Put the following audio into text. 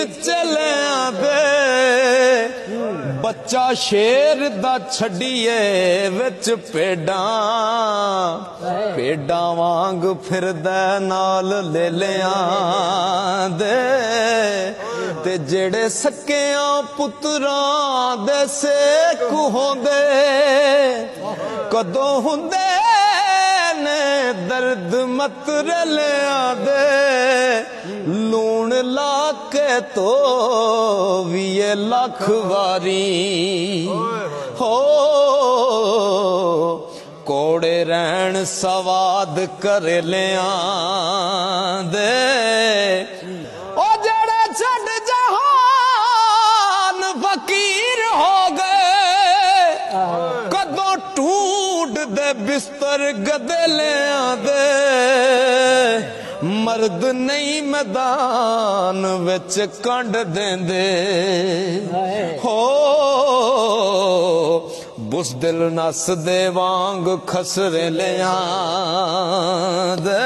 चलिया दे बच्चा शेर दा छड़िए विच भेडा वांग फिरदा नाल लेलिया दे ते जेड़े सकिया पुत्रां दे सेक होंदे कदों हुंदे ने दर्द मत रलिया दे लूण ला के तो 20 लाख वारी हो कोड़े रहन सवाद कर लिया दे ओ जड़े छड़ जहान फकीर हो गए कदों टूट दे बिस्तर गदलिया दे मर्द नहीं मैदान विच कंड देंदे हो बुज़दिल नस दे वांग खसरे लिया दे